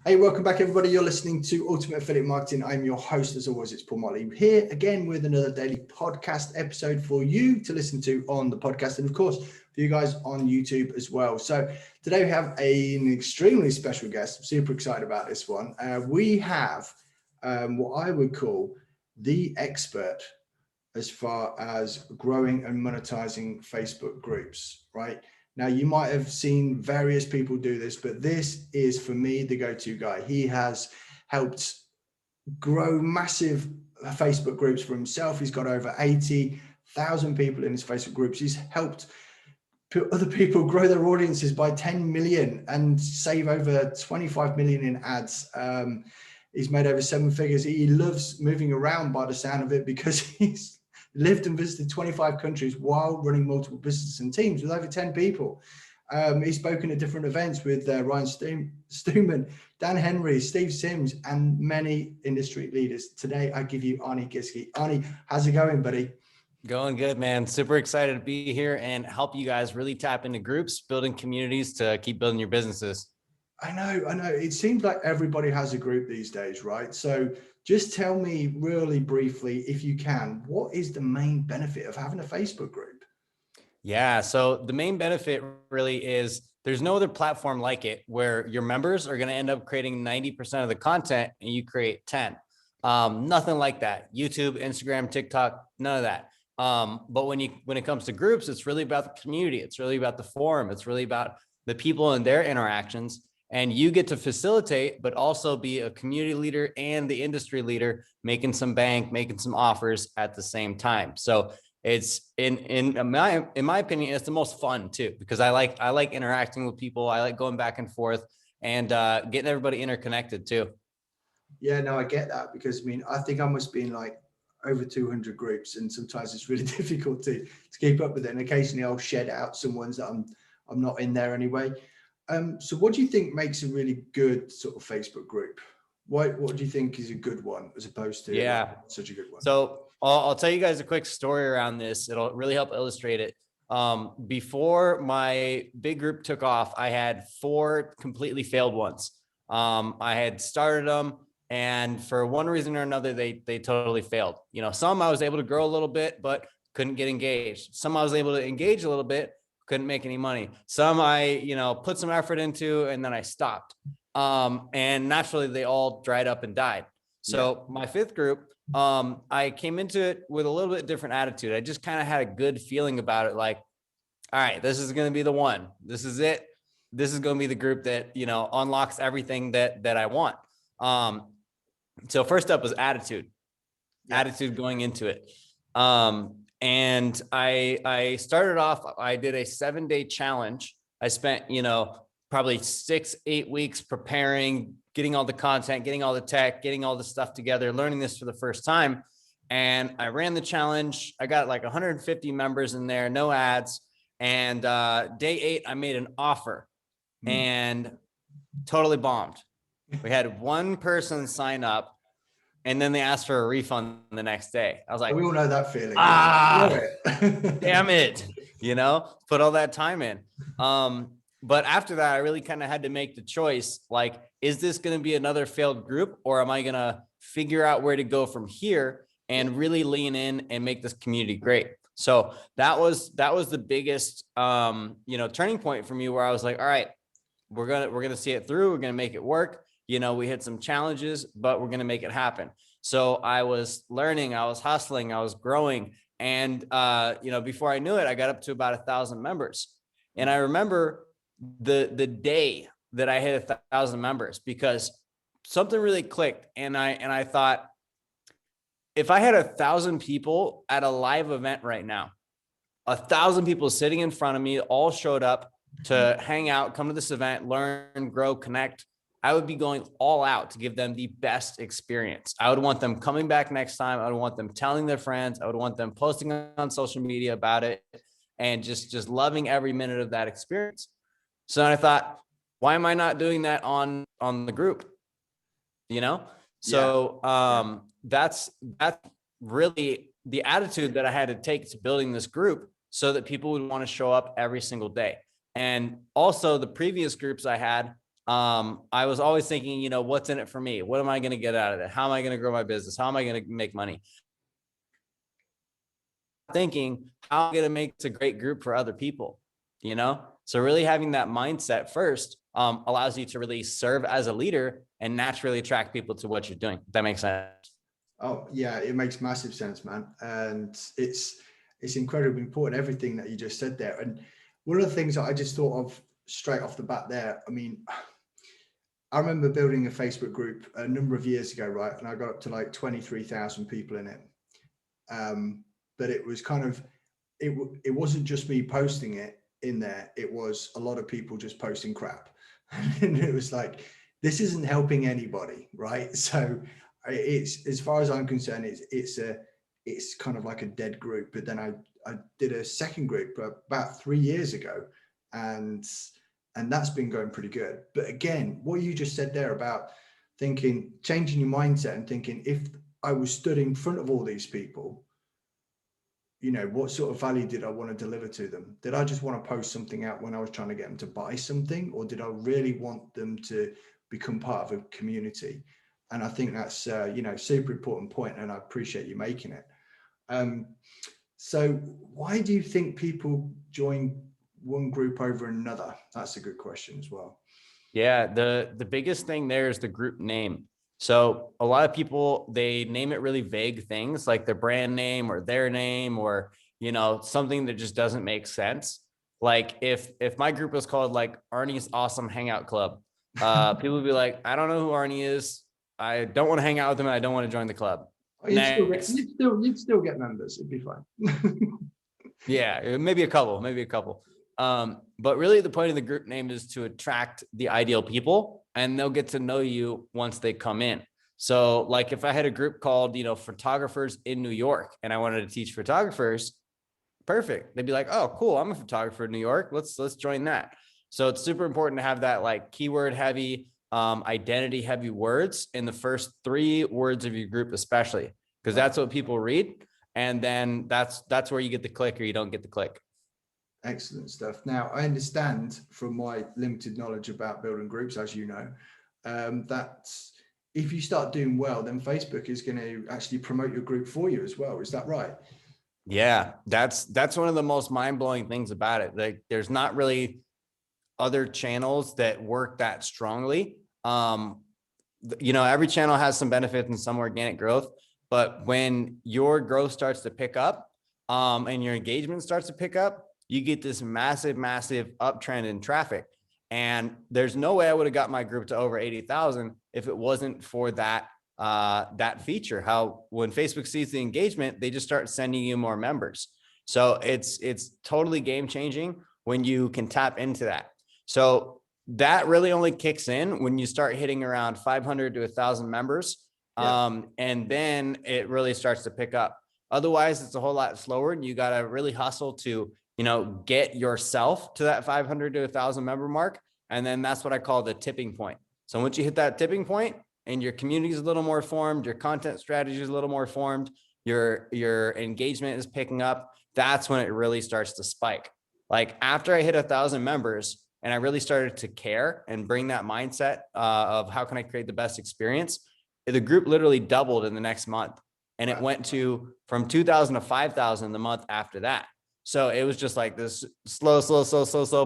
Hey, welcome back, everybody. You're listening to Ultimate Affiliate Marketing. I'm your host, as always. It's Paul Motley here again with another daily podcast episode for you to listen to on the podcast, and of course for you guys on YouTube as well. So today we have an extremely special guest. I'm super excited about this one. We have what I would call the expert as far as growing and monetizing Facebook groups, right? Now, you might have seen various people do this, but this is, for me, the go-to guy. He has helped grow massive Facebook groups for himself. He's got over 80,000 people in his Facebook groups. He's helped other people grow their audiences by 10 million and save over 25 million in ads. He's made over 7 figures. He loves moving around by the sound of it because he's lived and visited 25 countries while running multiple businesses and teams with over 10 people. He's spoken at different events with Ryan Stewman, Dan Henry, Steve Sims, and many industry leaders. Today, I give you Arne Giske. Arne, how's it going, buddy? Going good, man. Super excited to be here and help you guys really tap into groups, building communities to keep building your businesses. I know. It seems like everybody has a group these days, right? So just tell me really briefly, if you can, what is the main benefit of having a Facebook group? Yeah. So the main benefit really is there's no other platform like it where your members are going to end up creating 90% of the content and you create 10. Nothing like that. YouTube, Instagram, TikTok, none of that. But when it comes to groups, it's really about the community. It's really about the forum. It's really about the people and their interactions. And you get to facilitate, but also be a community leader and the industry leader, making some bank, making some offers at the same time. So it's in my opinion, it's the most fun too, because I like interacting with people. I like going back and forth and getting everybody interconnected too. Yeah, no, I get that, because I think I must be in like over 200 groups, and sometimes it's really difficult to keep up with it. And occasionally I'll shed out some ones that I'm not in there anyway. So what do you think makes a really good sort of Facebook group? What do you think is a good one as opposed to such a good one? So I'll tell you guys a quick story around this. It'll really help illustrate it. Before my big group took off, I had 4 completely failed ones. I had started them, and for one reason or another, they totally failed. Some I was able to grow a little bit, but couldn't get engaged. Some I was able to engage a little bit, couldn't make any money. Some I, put some effort into and then I stopped. And naturally they all dried up and died. So my 5th group, I came into it with a little bit different attitude. I just kind of had a good feeling about it. Like, all right, this is going to be the one. This is it. This is going to be the group that, unlocks everything that I want. So first up was attitude going into it. And I started off, I did a 7-day challenge. I spent, probably 6-8 weeks preparing, getting all the content, getting all the tech, getting all the stuff together, learning this for the first time. And I ran the challenge. I got like 150 members in there, no ads. And day 8, I made an offer and totally bombed. We had one person sign up, and then they asked for a refund the next day. I was like, we all know that feeling. Damn it. Put all that time in. But after that, I really kind of had to make the choice. Like, is this going to be another failed group, or am I going to figure out where to go from here and really lean in and make this community great? So that was the biggest, turning point for me, where I was like, all right, we're going to see it through. We're going to make it work. We hit some challenges, but we're going to make it happen. So I was learning, I was hustling, I was growing. And, before I knew it, I got up to about 1,000 members. And I remember the day that I hit 1,000 members, because something really clicked. And I thought, if I had 1,000 people at a live event right now, 1,000 people sitting in front of me, all showed up to hang out, come to this event, learn, grow, connect, I would be going all out to give them the best experience. I would want them coming back next time. I would want them telling their friends. I would want them posting on social media about it, and just loving every minute of that experience. So then I thought, why am I not doing that on the group? So that's really the attitude that I had to take to building this group, so that people would want to show up every single day. And also the previous groups I had, I was always thinking, what's in it for me? What am I going to get out of it? How am I going to grow my business? How am I going to make money? Thinking, how am I going to make it a great group for other people? So really having that mindset first allows you to really serve as a leader and naturally attract people to what you're doing. If that makes sense. Oh yeah, it makes massive sense, man. And it's incredibly important, everything that you just said there. And one of the things that I just thought of straight off the bat there, I mean, I remember building a Facebook group a number of years ago, right? And I got up to like 23,000 people in it. But it was kind of, it wasn't just me posting it in there. It was a lot of people just posting crap. And it was like, this isn't helping anybody, right? So it's, as far as I'm concerned, it's kind of like a dead group. But then I did a second group about 3 years ago, and that's been going pretty good. But again, what you just said there about thinking, changing your mindset and thinking, if I was stood in front of all these people, what sort of value did I want to deliver to them? Did I just want to post something out when I was trying to get them to buy something, or did I really want them to become part of a community? And I think that's super important point, and I appreciate you making it. So why do you think people join one group over another? That's a good question as well. Yeah, the biggest thing there is the group name. So a lot of people, they name it really vague things like their brand name or their name, or something that just doesn't make sense. Like if my group was called like Arne's Awesome Hangout Club, people would be like, I don't know who Arne is. I don't want to hang out with him. And I don't want to join the club. You'd still get members. It'd be fine. Yeah, maybe a couple. But really the point of the group name is to attract the ideal people, and they'll get to know you once they come in. So like if I had a group called, Photographers in New York, and I wanted to teach photographers, perfect. They'd be like, oh, cool. I'm a photographer in New York. Let's join that. So it's super important to have that like keyword heavy, identity heavy words in the first 3 words of your group, especially because that's what people read. And then that's where you get the click or you don't get the click. Excellent stuff. Now, I understand from my limited knowledge about building groups, as you know, that if you start doing well, then Facebook is going to actually promote your group for you as well. Is that right? Yeah, that's one of the most mind-blowing things about it. Like there's not really other channels that work that strongly. Every channel has some benefits and some organic growth, but when your growth starts to pick up, and your engagement starts to pick up, you get this massive uptrend in traffic. And there's no way I would have got my group to over 80,000 if it wasn't for that feature. How when Facebook sees the engagement, they just start sending you more members. So it's totally game changing when you can tap into that. So that really only kicks in when you start hitting around 500 to 1,000 members. Yeah. And then it really starts to pick up. Otherwise, it's a whole lot slower, and you got to really hustle to get yourself to that 500 to 1,000 member mark. And then that's what I call the tipping point. So once you hit that tipping point and your community is a little more formed, your content strategy is a little more formed, your engagement is picking up, that's when it really starts to spike. Like after I hit 1,000 members and I really started to care and bring that mindset of how can I create the best experience, the group literally doubled in the next month. And it went from 2,000 to 5,000 the month after that. So it was just like this slow,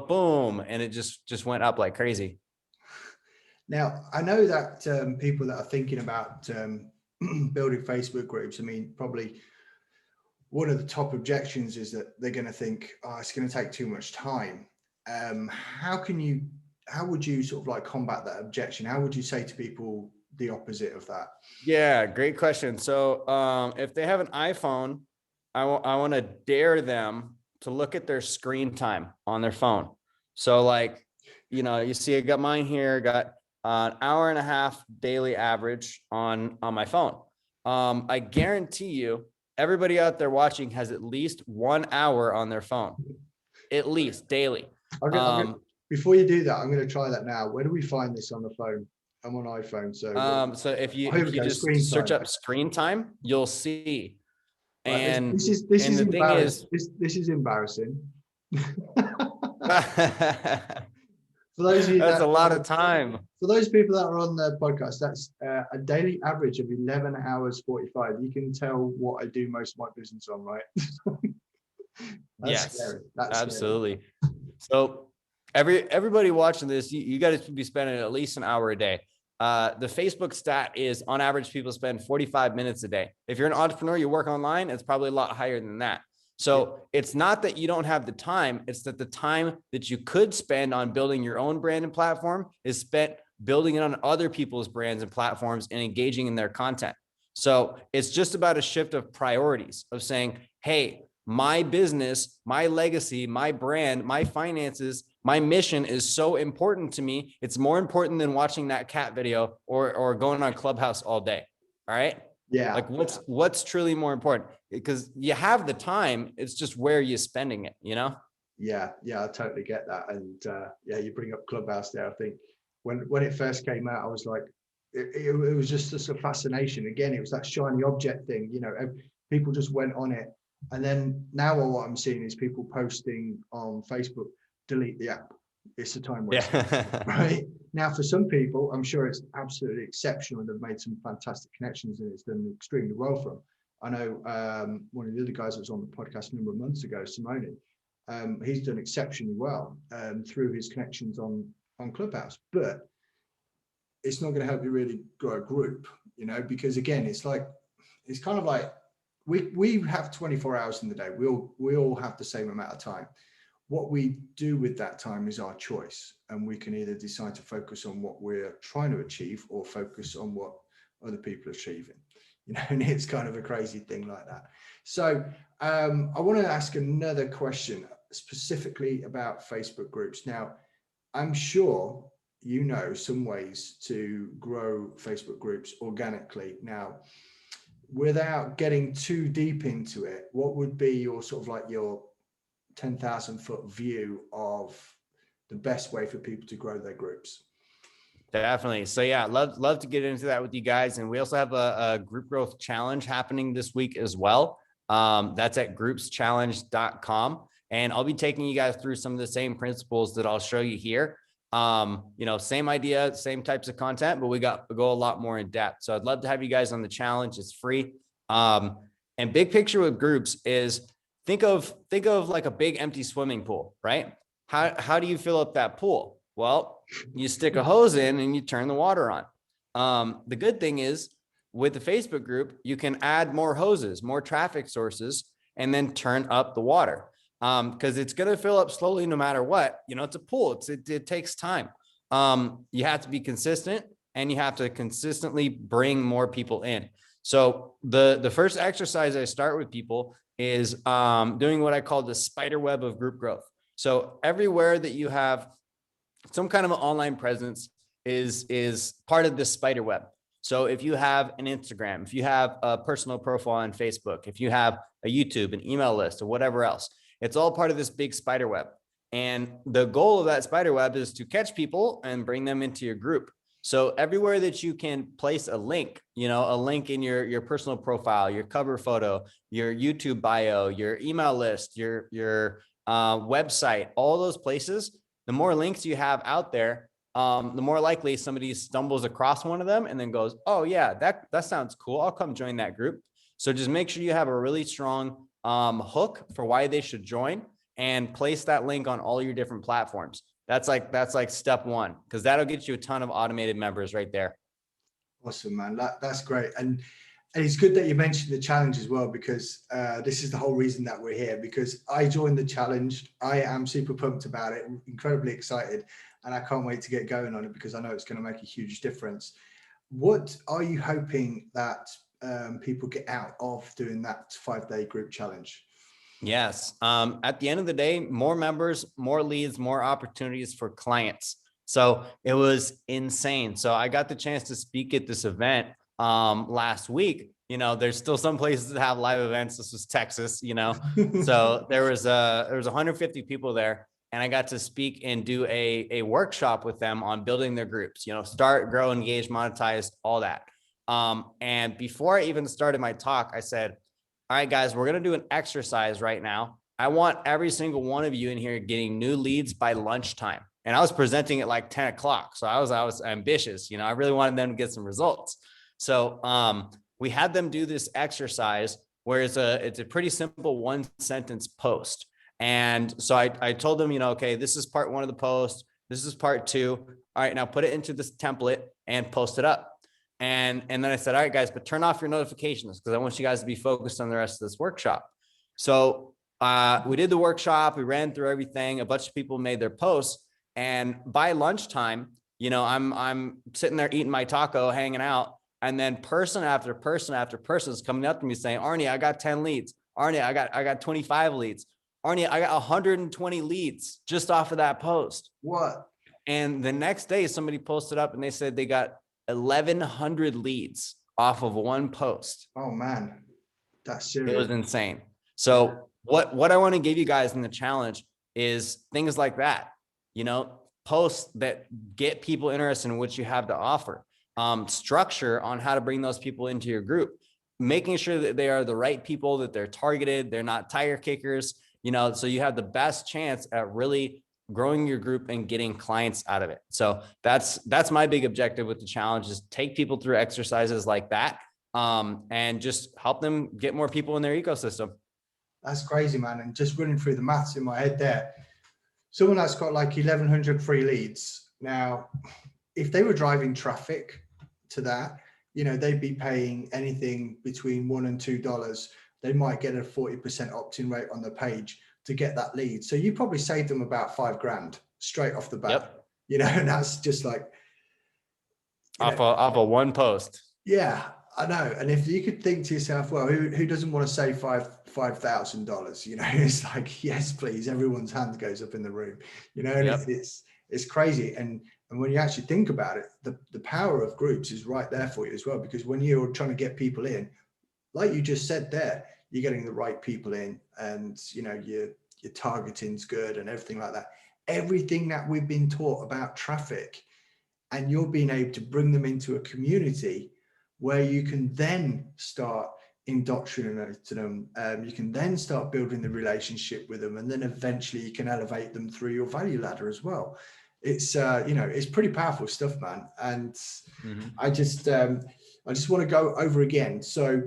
boom. And it just went up like crazy. Now, I know that people that are thinking about building Facebook groups, I mean, probably one of the top objections is that they're going to think, oh, it's going to take too much time. How would you sort of like combat that objection? How would you say to people the opposite of that? Yeah, great question. So if they have an iPhone, I want to dare them to look at their screen time on their phone. So like, you see I got mine here, got an hour and a half daily average on my phone. I guarantee you everybody out there watching has at least 1 hour on their phone, at least daily. Before you do that, I'm going to try that now. Where do we find this on the phone? I'm on iPhone. So if you just search up screen time, you'll see. And this is embarrassing. This is embarrassing. For those of you that's a lot of time. For those people that are on the podcast, that's a daily average of 11 hours 45. You can tell what I do most of my business on, right? Yes, scary. That's absolutely. Scary. So everybody watching this, you got to be spending at least an hour a day. The Facebook stat is on average, people spend 45 minutes a day. If you're an entrepreneur, you work online, it's probably a lot higher than that. So it's not that you don't have the time, it's that the time that you could spend on building your own brand and platform is spent building it on other people's brands and platforms and engaging in their content. So it's just about a shift of priorities of saying, hey, my business, my legacy, my brand, my finances, my mission is so important to me. It's more important than watching that cat video or going on Clubhouse all day. All right. Yeah. Like what's truly more important? Because you have the time, it's just where you're spending it, you know? Yeah, I totally get that. And yeah, you bring up Clubhouse there. I think when it first came out, I was like, it was just a fascination. Again, it was that shiny object thing, you know, people just went on it. And then now what I'm seeing is people posting on Facebook, delete the app. It's a time waste, right? Now, for some people, I'm sure it's absolutely exceptional and they've made some fantastic connections and it's done extremely well for them. I know one of the other guys that was on the podcast a number of months ago, Simone, he's done exceptionally well through his connections on Clubhouse, but it's not going to help you really grow a group, you know, because again, it's kind of like we have 24 hours in the day. We all have the same amount of time. What we do with that time is our choice, and we can either decide to focus on what we're trying to achieve or focus on what other people are achieving, you know, and it's kind of a crazy thing like that. So I want to ask another question specifically about Facebook groups. Now, I'm sure you know some ways to grow Facebook groups organically. Now, without getting too deep into it, what would be your sort of like your 10,000 foot view of the best way for people to grow their groups? Definitely. So yeah, love to get into that with you guys. And we also have a group growth challenge happening this week as well. That's at groupschallenge.com. And I'll be taking you guys through some of the same principles that I'll show you here. You know, same idea, same types of content, but we go a lot more in depth. So I'd love to have you guys on the challenge. It's free. And big picture with groups is think of like a big empty swimming pool, right? How do you fill up that pool? Well, you stick a hose in and you turn the water on. The good thing is with the Facebook group, you can add more hoses, more traffic sources, and then turn up the water. Because it's going to fill up slowly no matter what. You know, it's a pool. It takes time. You have to be consistent and you have to consistently bring more people in. So the first exercise I start with people is doing what I call the spider web of group growth. So everywhere that you have some kind of an online presence is part of this spider web. So if you have an Instagram, if you have a personal profile on Facebook, if you have a YouTube, an email list, or whatever else, it's all part of this big spider web. And the goal of that spider web is to catch people and bring them into your group. So everywhere that you can place a link, you know, a link in your personal profile, your cover photo, your YouTube bio, your email list, your website, all those places, the more links you have out there, the more likely somebody stumbles across one of them and then goes, oh yeah, that sounds cool. I'll come join that group. So just make sure you have a really strong hook for why they should join and place that link on all your different platforms. That's like step one, because that'll get you a ton of automated members right there. Awesome, man. That's great. And it's good that you mentioned the challenge as well, because this is the whole reason that we're here, because I joined the challenge. I am super pumped about it, incredibly excited, and I can't wait to get going on it because I know it's going to make a huge difference. What are you hoping that people get out of doing that 5-day group challenge? Yes. At the end of the day, more members, more leads, more opportunities for clients. So it was insane. So I got the chance to speak at this event last week. You know, there's still some places that have live events. This was Texas, you know, so there was 150 people there, and I got to speak and do a workshop with them on building their groups, you know, start, grow, engage, monetize, all that. And before I even started my talk, I said, all right, guys, we're going to do an exercise right now. I want every single one of you in here getting new leads by lunchtime. and I was presenting at like 10 o'clock. So I was ambitious, I really wanted them to get some results. So we had them do this exercise where it's a pretty simple 1-sentence post. And so I told them, okay, this is part 1 of the post. This is part 2. All right, now put it into this template and post it up. And then I said, all right, guys, but turn off your notifications because I want you guys to be focused on the rest of this workshop. So we did the workshop. We ran through everything. A bunch of people made their posts. And by lunchtime, I'm sitting there eating my taco, hanging out. And then person after person after person is coming up to me saying, Arne, I got 10 leads. Arne, I got 25 leads. Arne, I got 120 leads just off of that post. What? And the next day somebody posted up and they said they got 1,100 leads off of one post. Oh man, that's serious. It was insane. So what I want to give you guys in the challenge is things like that, posts that get people interested in what you have to offer, structure on how to bring those people into your group, making sure that they are the right people, that they're targeted, they're not tire kickers, so you have the best chance at really growing your group and getting clients out of it. So that's my big objective with the challenge, is take people through exercises like that, and just help them get more people in their ecosystem. That's crazy, man. And just running through the maths in my head there, someone that's got like 1,100 free leads. Now, if they were driving traffic to that, they'd be paying anything between $1 and $2. They might get a 40% opt-in rate on the page to get that lead. So you probably saved them about $5,000 straight off the bat. Yep. And that's just like off of one post. Yeah, I know. And if you could think to yourself, well, who doesn't want to save $5,000? It's like, yes, please. Everyone's hand goes up in the room. And Yep. it's crazy. And when you actually think about it, the power of groups is right there for you as well, because when you're trying to get people in, like you just said there, you're getting the right people in, and your targeting's good and everything like that. Everything that we've been taught about traffic, and you're being able to bring them into a community where you can then start indoctrinating them. You can then start building the relationship with them, and then eventually you can elevate them through your value ladder as well. It's it's pretty powerful stuff, man. And I just want to go over again. So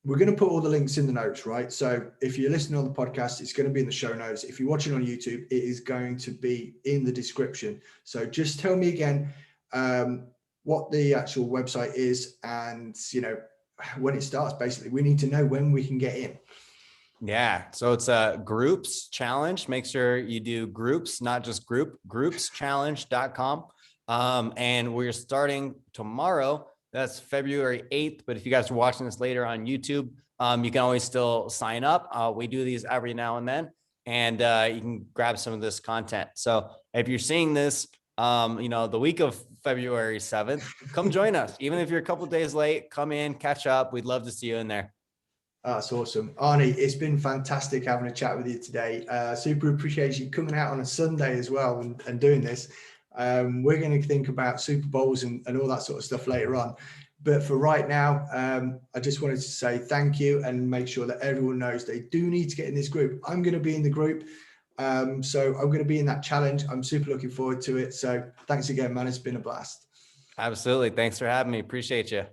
we're going to put all the links in the notes, right? So if you're listening on the podcast, it's going to be in the show notes. If you're watching on YouTube, it is going to be in the description. So just tell me again what the actual website is, and when it starts. Basically, we need to know when we can get in. Yeah. So it's a groups challenge. Make sure you do groups, not just groupschallenge.com. And we're starting tomorrow. That's February 8th. But if you guys are watching this later on YouTube, you can always still sign up. We do these every now and then, and you can grab some of this content. So if you're seeing this, the week of February 7th, come join us. Even if you're a couple of days late, come in, catch up. We'd love to see you in there. That's awesome. Arne, it's been fantastic having a chat with you today. Super appreciate you coming out on a Sunday as well and doing this. We're going to think about Super Bowls and all that sort of stuff later on. But for right now, I just wanted to say thank you and make sure that everyone knows they do need to get in this group. I'm going to be in the group. So I'm going to be in that challenge. I'm super looking forward to it. So thanks again, man. It's been a blast. Absolutely. Thanks for having me. Appreciate you.